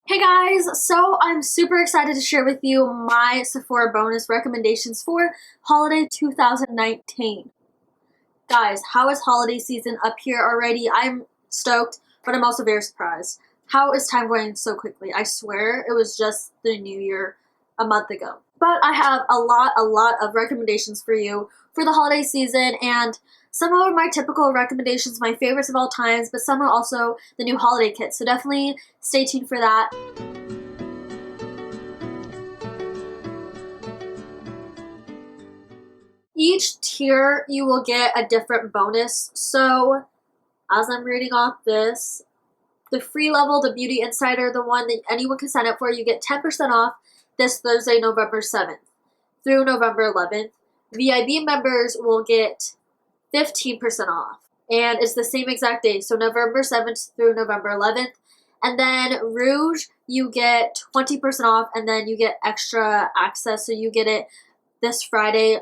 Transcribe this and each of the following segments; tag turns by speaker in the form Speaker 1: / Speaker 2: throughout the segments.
Speaker 1: Hey guys, so I'm super excited to share with you my Sephora bonus recommendations for holiday 2019. Guys, how is holiday season up here already? I'm stoked, but I'm also very surprised. How is time going so quickly? I swear it was just the new year a month ago. But I have a lot of recommendations for you for the holiday season, and some are my typical recommendations, my favorites of all times, but some are also the new holiday kits. So definitely stay tuned for that. Each tier you will get a different bonus. So as I'm reading off this, the free level, the Beauty Insider, the one that anyone can sign up for, you get 10% off this Thursday, November 7th through November 11th. VIP members will get 15% off. And it's the same exact day, so November 7th through November 11th. And then Rouge, you get 20% off, and then you get extra access, so you get it this Friday,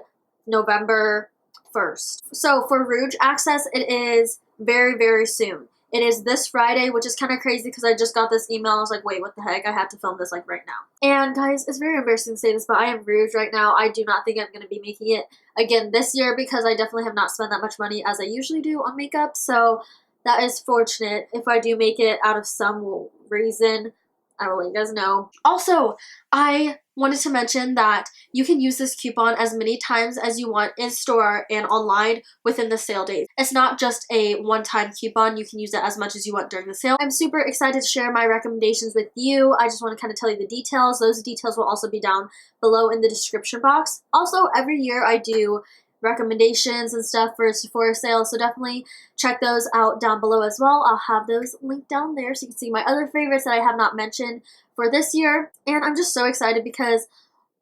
Speaker 1: November 1st. So for Rouge access, it is very soon. It is this Friday, which is kind of crazy because I just got this email. I was like, wait, what the heck? I have to film this like right now. And guys, it's very embarrassing to say this, but I am Rouge right now. I do not think I'm going to be making it again this year because I definitely have not spent that much money as I usually do on makeup. So that is fortunate. If I do make it out of some reason, I will let you guys know. Also, I wanted to mention that you can use this coupon as many times as you want in store and online within the sale days. It's not just a one-time coupon. You can use it as much as you want during the sale. I'm super excited to share my recommendations with you. I just want to kind of tell you the details. Those details will also be down below in the description box. Also, every year I do recommendations and stuff for Sephora sales, so definitely check those out down below as well. I'll have those linked down there so you can see my other favorites that I have not mentioned for this year. And I'm just so excited because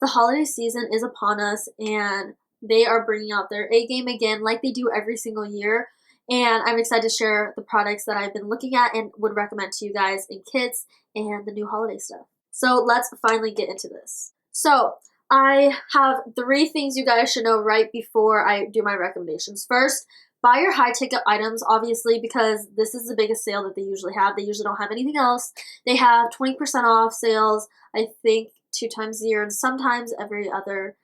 Speaker 1: the holiday season is upon us and they are bringing out their A game again like they do every single year. And I'm excited to share the products that I've been looking at and would recommend to you guys in kits and the new holiday stuff. So let's finally get into this. So I have 3 things you guys should know right before I do my recommendations. First, buy your high ticket items, obviously, because this is the biggest sale that they usually have. They usually don't have anything else. They have 20% off sales, I think 2 times a year and sometimes every other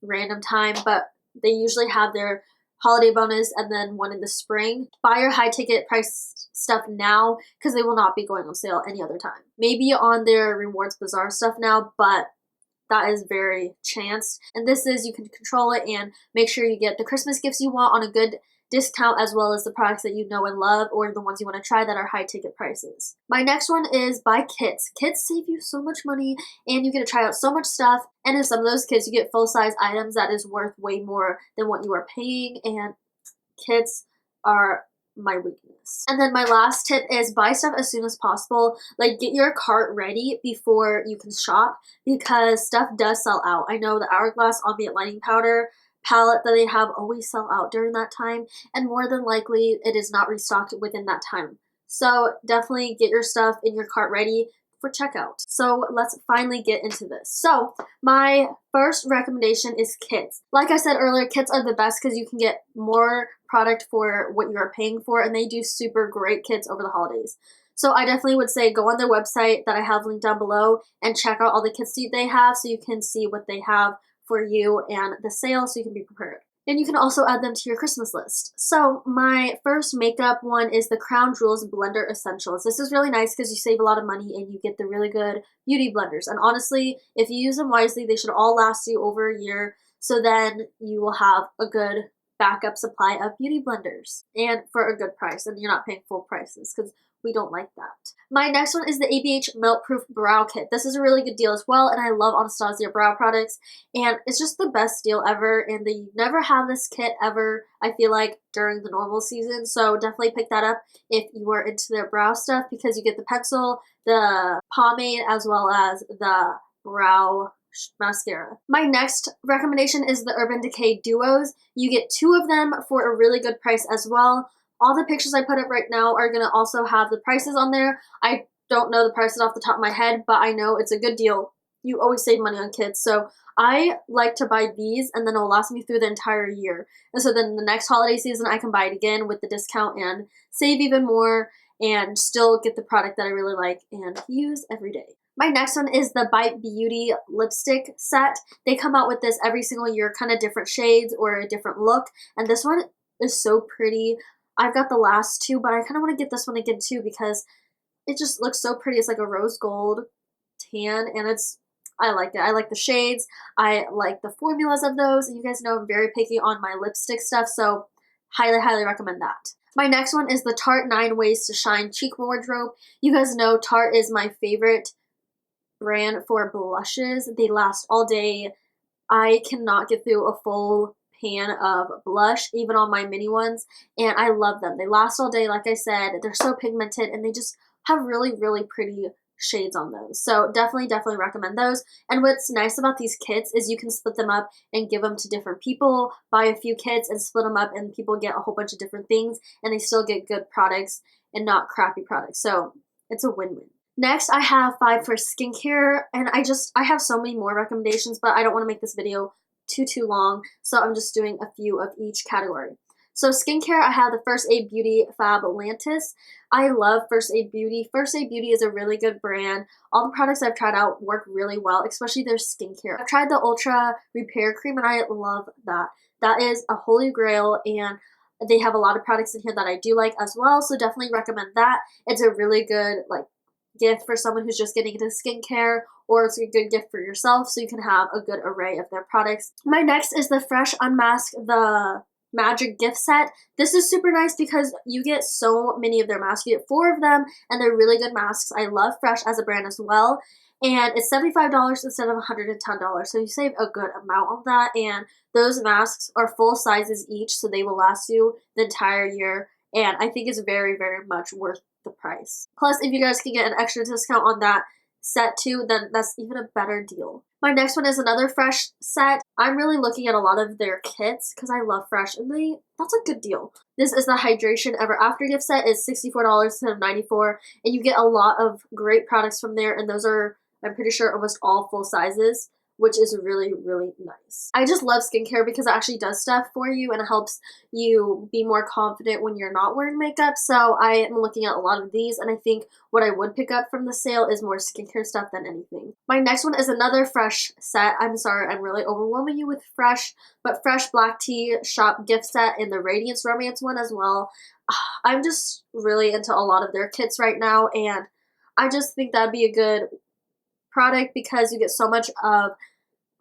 Speaker 1: random time, but they usually have their holiday bonus and then one in the spring. Buy your high ticket price stuff now because they will not be going on sale any other time. Maybe on their Rewards Bazaar stuff now, but that is very chanced. And this is, you can control it and make sure you get the Christmas gifts you want on a good discount, as well as the products that you know and love or the ones you want to try that are high ticket prices. My next one is buy kits. Kits save you so much money and you get to try out so much stuff. And in some of those kits, you get full-size items that is worth way more than what you are paying. And kits are my weakness. And then my last tip is buy stuff as soon as possible. Like, get your cart ready before you can shop because stuff does sell out. I know the Hourglass Ambient Lighting Powder palette that they have always sell out during that time, and more than likely it is not restocked within that time. So definitely get your stuff in your cart ready for checkout. So let's finally get into this. So my first recommendation is kits. Like I said earlier, kits are the best because you can get more product for what you are paying for, and they do super great kits over the holidays. So I definitely would say go on their website that I have linked down below and check out all the kits that they have so you can see what they have for you and the sale so you can be prepared. And you can also add them to your Christmas list. So my first makeup one is the Crown Jewels Blender Essentials. This is really nice because you save a lot of money and you get the really good beauty blenders. And honestly, if you use them wisely, they should all last you over a year. So then you will have a good backup supply of beauty blenders and for a good price. And you're not paying full prices because we don't like that. My next one is the ABH Melt Proof Brow Kit. This is a really good deal as well, and I love Anastasia brow products, and it's just the best deal ever, and they never have this kit ever, I feel like, during the normal season, so definitely pick that up if you are into their brow stuff because you get the pencil, the pomade, as well as the brow mascara. My next recommendation is the Urban Decay Duos. You get 2 of them for a really good price as well. All the pictures I put up right now are going to also have the prices on there. I don't know the prices off the top of my head, but I know it's a good deal. You always save money on kits. So I like to buy these and then it'll last me through the entire year. And so then the next holiday season I can buy it again with the discount and save even more. and still get the product that I really like and use every day. My next one is the Bite Beauty lipstick set. They come out with this every single year, kind of different shades or a different look, and this one is so pretty. I've got the last two, but I kind of want to get this one again too because it just looks so pretty. It's like a rose gold tan, and I like it. I like the shades. I like the formulas of those, and you guys know I'm very picky on my lipstick stuff, so highly, highly recommend that. My next one is the Tarte 9 Ways to Shine Cheek Wardrobe. You guys know Tarte is my favorite brand for blushes. They last all day. I cannot get through a full pan of blush, even on my mini ones, and I love them. They last all day, like I said. They're so pigmented, and they just have really, really pretty shades on those. So definitely, definitely recommend those. And what's nice about these kits is you can split them up and give them to different people, buy a few kits and split them up, and people get a whole bunch of different things, and they still get good products and not crappy products. So it's a win-win. Next, I have 5 for skincare, and I have so many more recommendations, but I don't want to make this video too long, so I'm just doing a few of each category. So skincare, I have the First Aid Beauty Fab Atlantis. I love First Aid Beauty. First Aid Beauty is a really good brand. All the products I've tried out work really well, especially their skincare. I've tried the Ultra Repair Cream, and I love that. That is a holy grail, and they have a lot of products in here that I do like as well, so definitely recommend that. It's a really good, gift for someone who's just getting into skincare, or it's a good gift for yourself, so you can have a good array of their products. My next is the Fresh Unmask the Magic Gift Set. This is super nice because you get so many of their masks. You get 4 of them, and they're really good masks. I love Fresh as a brand as well, and it's $75 instead of $110, so you save a good amount on that, and those masks are full sizes each, so they will last you the entire year, and I think it's very, very much worth the price. Plus, if you guys can get an extra discount on that set too, then that's even a better deal. My next one is another Fresh set. I'm really looking at a lot of their kits because I love Fresh, and that's a good deal. This is the Hydration Ever After gift set. It's $64 instead of $94, and you get a lot of great products from there, and those are, I'm pretty sure, almost all full sizes, which is really, really nice. I just love skincare because it actually does stuff for you, and it helps you be more confident when you're not wearing makeup. So I am looking at a lot of these, and I think what I would pick up from the sale is more skincare stuff than anything. My next one is another Fresh set. I'm sorry, I'm really overwhelming you with Fresh, but Fresh Black Tea Shop gift set in the Radiance Romance one as well. I'm just really into a lot of their kits right now, and I just think that'd be a good product because you get so much of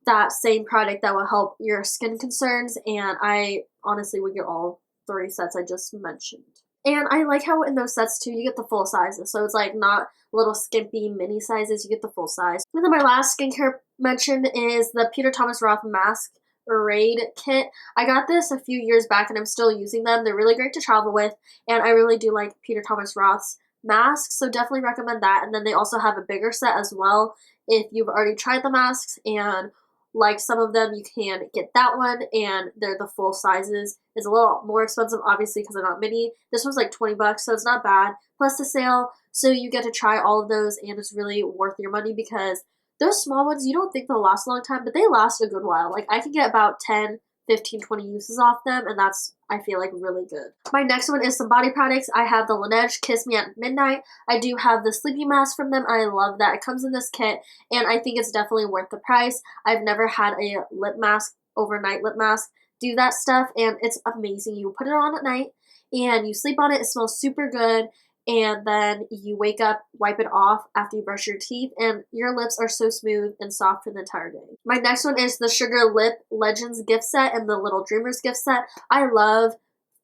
Speaker 1: that same product that will help your skin concerns, and I honestly would get all 3 sets I just mentioned. And I like how in those sets too you get the full sizes, so it's like not little skimpy mini sizes, you get the full size. And then my last skincare mention is the PETER THOMAS ROTH Mask-Erade kit. I got this a few years back and I'm still using them. They're really great to travel with, and I really do like PETER THOMAS ROTH's masks, so definitely recommend that. And then they also have a bigger set as well. If you've already tried the masks and like some of them, you can get that one, and they're the full sizes. It's a little more expensive, obviously, because they're not mini. This one's like $20, so it's not bad. Plus the sale, so you get to try all of those, and it's really worth your money because those small ones, you don't think they'll last a long time, but they last a good while. Like, I can get about 10, 15, 20 uses off them, and that's, I feel like, really good. My next one is some body products. I have the LANEIGE Kiss Me at Midnight. I do have the sleepy mask from them. I love that. It comes in this kit, and I think it's definitely worth the price. I've never had a lip mask, overnight lip mask, do that stuff, and it's amazing. You put it on at night, and you sleep on it. It smells super good, and then you wake up, wipe it off after you brush your teeth, and your lips are so smooth and soft for the entire day. My next one is the Sugar Lip Legends gift set and the Little Dreamers gift set. I love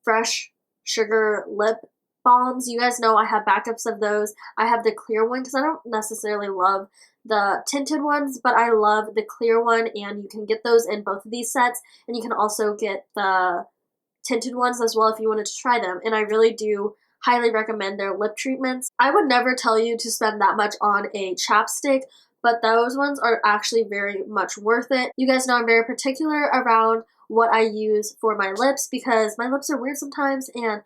Speaker 1: fresh sugar lip balms. You guys know I have backups of those. I have the clear one because I don't necessarily love the tinted ones, but I love the clear one, and you can get those in both of these sets, and you can also get the tinted ones as well if you wanted to try them, and I really do highly recommend their lip treatments. I would never tell you to spend that much on a chapstick, but those ones are actually very much worth it. You guys know I'm very particular around what I use for my lips because my lips are weird sometimes, and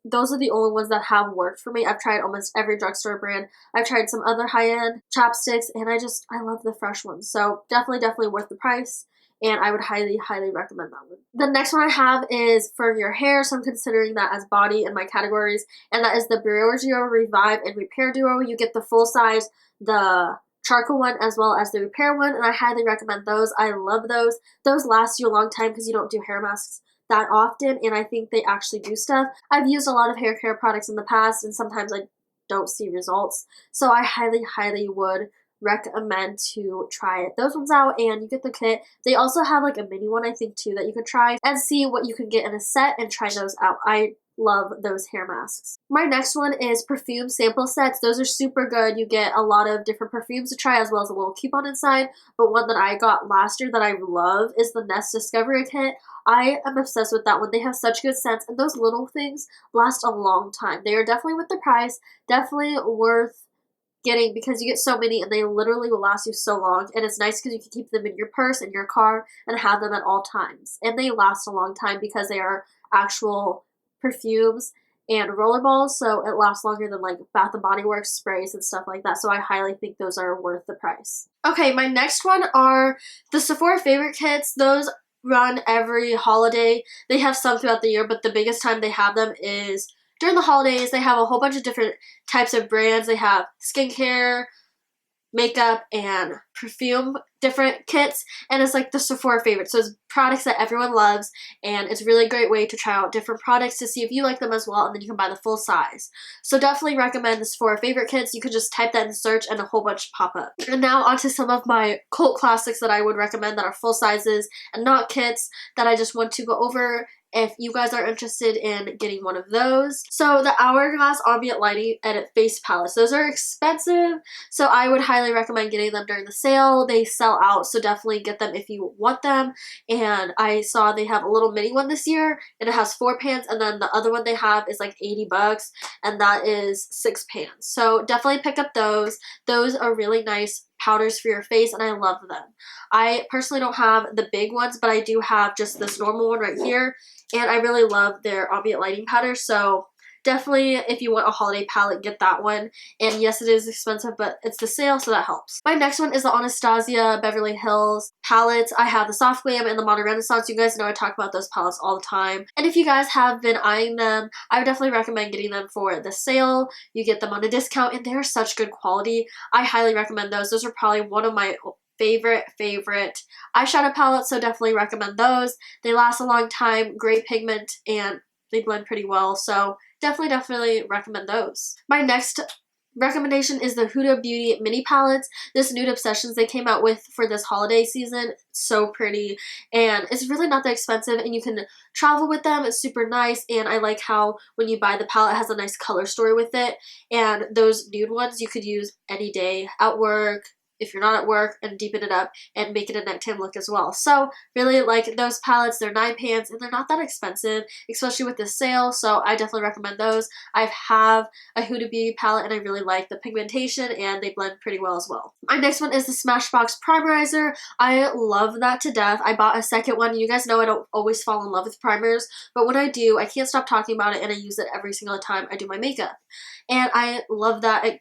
Speaker 1: those are the only ones that have worked for me. I've tried almost every drugstore brand. I've tried some other high-end chapsticks, and I love the fresh ones. So definitely, definitely worth the price. and I would highly, highly recommend that one. The next one I have is for your hair, so I'm considering that as body in my categories, and that is the Briogeo Revive and Repair Duo. You get the full size, the charcoal one, as well as the repair one, and I highly recommend those. I love those. Those last you a long time because you don't do hair masks that often, and I think they actually do stuff. I've used a lot of hair care products in the past, and sometimes I don't see results, so I highly, highly would recommend to try those ones out, and you get the kit. They also have like a mini one, I think, too, that you could try and see what you can get in a set and try those out. I love those hair masks. My next one is perfume sample sets. Those are super good. You get a lot of different perfumes to try as well as a little coupon inside, but one that I got last year that I love is the Nest Discovery Kit. I am obsessed with that one. They have such good scents, and those little things last a long time. They are definitely worth the price, definitely worth getting because you get so many and they literally will last you so long, and it's nice because you can keep them in your purse, in your car, and have them at all times. And they last a long time because they are actual perfumes and rollerballs, so it lasts longer than like Bath & Body Works sprays and stuff like that, so I highly think those are worth the price. Okay, my next one are the Sephora favorite kits. Those run every holiday. They have some throughout the year, but the biggest time they have them is during the holidays. They have a whole bunch of different types of brands. They have skincare, makeup, and perfume different kits, and it's like the Sephora favorite, so it's products that everyone loves, and it's a really great way to try out different products to see if you like them as well, and then you can buy the full size. So definitely recommend the Sephora favorite kits. You can just type that in search and a whole bunch pop up. And now onto some of my cult classics that I would recommend that are full sizes and not kits that I just want to go over if you guys are interested in getting one of those. So the Hourglass Ambient Lighting Edit Face Palettes. Those are expensive, so I would highly recommend getting them during the sale. They sell out, so definitely get them if you want them. And I saw they have a little mini one this year, and it has 4 pans, and then the other one they have is like 80 bucks, and that is 6 pans. So definitely pick up those. Those are really nice powders for your face, and I love them. I personally don't have the big ones, but I do have just this normal one right here, and I really love their ambient lighting powder, so definitely if you want a holiday palette, get that one. And yes, it is expensive, but it's the sale, so that helps. My next one is the Anastasia Beverly Hills palettes. I have the Soft Glam and the Modern Renaissance. You guys know I talk about those palettes all the time, and if you guys have been eyeing them, I would definitely recommend getting them for the sale. You get them on a discount, and they're such good quality. I highly recommend those. Those are probably one of my favorite eyeshadow palettes, so definitely recommend those. They last a long time, great pigment, and they blend pretty well, so definitely recommend those. My next recommendation is the Huda Beauty mini palettes. This Nude Obsessions they came out with for this holiday season. So pretty, and it's really not that expensive, and you can travel with them. It's super nice, and I like how when you buy the palette, it has a nice color story with it. And those nude ones you could use any day at work, if you're not at work, and deepen it up and make it a nighttime look as well. So really like those palettes. They're 9 pans and they're not that expensive, especially with this sale, so I definitely recommend those. I have a Huda Beauty palette and I really like the pigmentation, and they blend pretty well as well. My next one is the Smashbox Primerizer. I love that to death. I bought a second one. You guys know I don't always fall in love with primers, but when I do, I can't stop talking about it, and I use it every single time I do my makeup. And I love that. It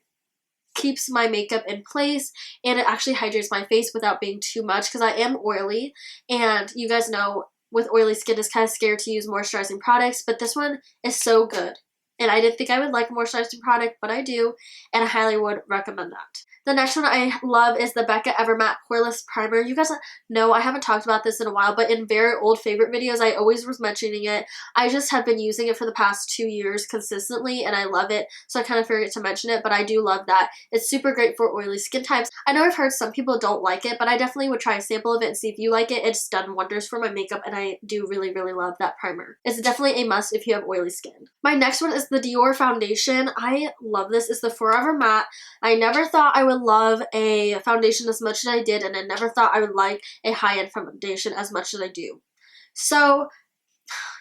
Speaker 1: keeps my makeup in place, and it actually hydrates my face without being too much because I am oily, and you guys know with oily skin is kind of scared to use moisturizing products, but this one is so good. And I didn't think I would like a moisturizing product, but I do, and I highly would recommend that. The next one I love is the BECCA Evermatte Poreless Primer. You guys know I haven't talked about this in a while, but in very old favorite videos, I always was mentioning it. I just have been using it for the past 2 years consistently, and I love it, so I kind of forget to mention it, but I do love that. It's super great for oily skin types. I know I've heard some people don't like it, but I definitely would try a sample of it and see if you like it. It's done wonders for my makeup, and I do really love that primer. It's definitely a must if you have oily skin. My next one is the Dior foundation. I love this. It's the Forever Matte. I never thought I would love a foundation as much as I did, and I never thought I would like a high-end foundation as much as I do. So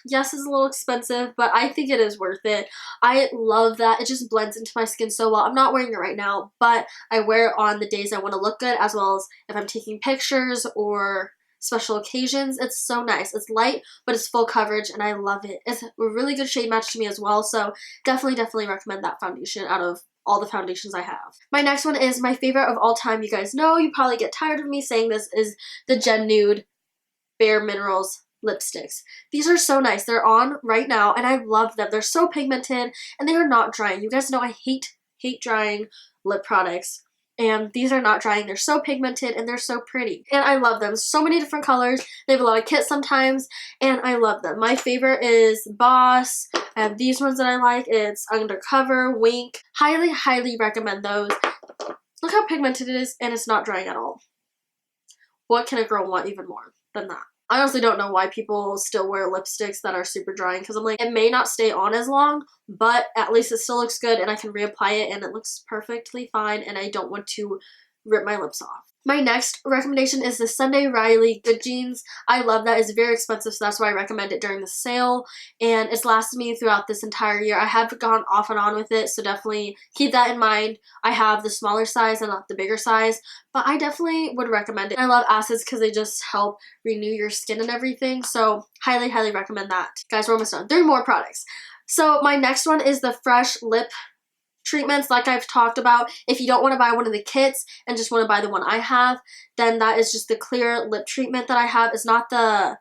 Speaker 1: yes, it's a little expensive, but I think it is worth it. I love that. It just blends into my skin so well. I'm not wearing it right now, but I wear it on the days I want to look good, as well as if I'm taking pictures or special occasions. It's so nice. It's light, but it's full coverage, and I love it. It's a really good shade match to me as well, so definitely recommend that foundation out of all the foundations I have. My next one is my favorite of all time. You guys know, you probably get tired of me saying this, is the Gen Nude Bare Minerals lipsticks. These are so nice. They're on right now and I love them. They're so pigmented and they are not drying. You guys know I hate drying lip products. And these are not drying. They're so pigmented and they're so pretty. And I love them. So many different colors. They have a lot of kits sometimes. And I love them. My favorite is Boss. I have these ones that I like. It's Undercover, Wink. Highly, highly recommend those. Look how pigmented it is and it's not drying at all. What can a girl want even more than that? I honestly don't know why people still wear lipsticks that are super drying because I'm like, it may not stay on as long, but at least it still looks good and I can reapply it and it looks perfectly fine and I don't want to rip my lips off. My next recommendation is the Sunday Riley Good Jeans. I love that. It's very expensive, so that's why I recommend it during the sale, and it's lasted me throughout this entire year. I have gone off and on with it, so definitely keep that in mind. I have the smaller size and not the bigger size, but I definitely would recommend it. I love acids because they just help renew your skin and everything, so highly, highly recommend that. Guys, we're almost done. 3 more products. So my next one is the Fresh Lip treatments. Like I've talked about, if you don't want to buy one of the kits and just want to buy the one I have, then that is just the clear lip treatment that I have. It's not the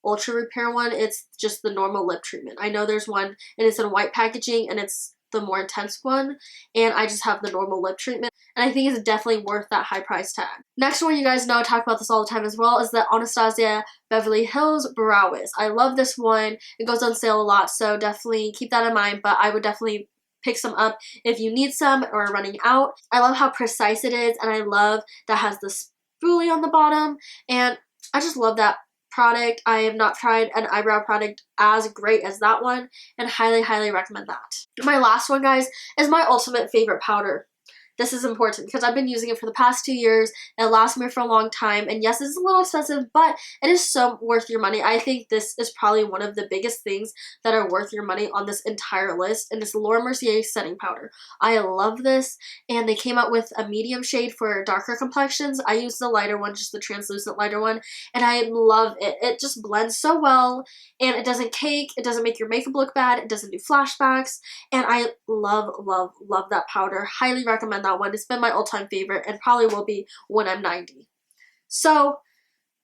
Speaker 1: ultra repair one, it's just the normal lip treatment. I know there's one and it's in white packaging and it's the more intense one, and I just have the normal lip treatment, and I think it's definitely worth that high price tag. Next one, you guys know I talk about this all the time as well, is the Anastasia Beverly Hills Brow Wiz. I love this one. It goes on sale a lot, so definitely keep that in mind, but I would definitely pick some up if you need some or are running out. I love how precise it is, and I love that it has the spoolie on the bottom, and I just love that product. I have not tried an eyebrow product as great as that one, and highly, highly recommend that. My last one, guys, is my ultimate favorite powder. This is important because I've been using it for the past 2 years. It lasts me for a long time, and yes, it's a little expensive, but it is so worth your money. I think this is probably one of the biggest things that are worth your money on this entire list, and it's Laura Mercier setting powder. I love this, and they came out with a medium shade for darker complexions. I use the lighter one, just the translucent lighter one, and I love it. It just blends so well, and it doesn't cake, it doesn't make your makeup look bad, it doesn't do flashbacks, and I love, love, love that powder. Highly recommend that one. It's been my all-time favorite and probably will be when I'm 90. So,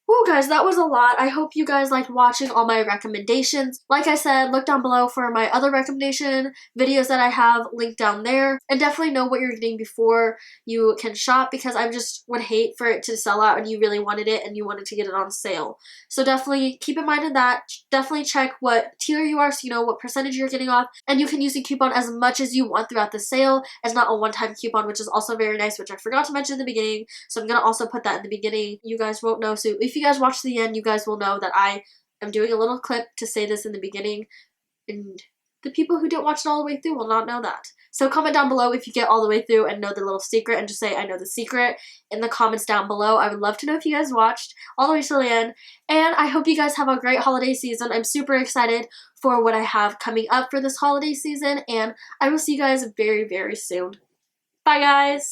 Speaker 1: woo guys, that was a lot. I hope you guys liked watching all my recommendations. Like I said, look down below for my other recommendation videos that I have linked down there. And definitely know what you're getting before you can shop, because I just would hate for it to sell out and you really wanted it and you wanted to get it on sale. So definitely keep in mind of that. Definitely check what tier you are so you know what percentage you're getting off. And you can use the coupon as much as you want throughout the sale, as not a one-time coupon, which is also very nice, which I forgot to mention in the beginning. So I'm going to also put that in the beginning. You guys won't know. So if you guys watch to the end, you guys will know that I am doing a little clip to say this in the beginning, and the people who didn't watch it all the way through will not know that. So comment down below if you get all the way through and know the little secret, and just say I know the secret in the comments down below. I would love to know if you guys watched all the way till the end, and I hope you guys have a great holiday season. I'm super excited for what I have coming up for this holiday season, and I will see you guys very, very soon. Bye guys!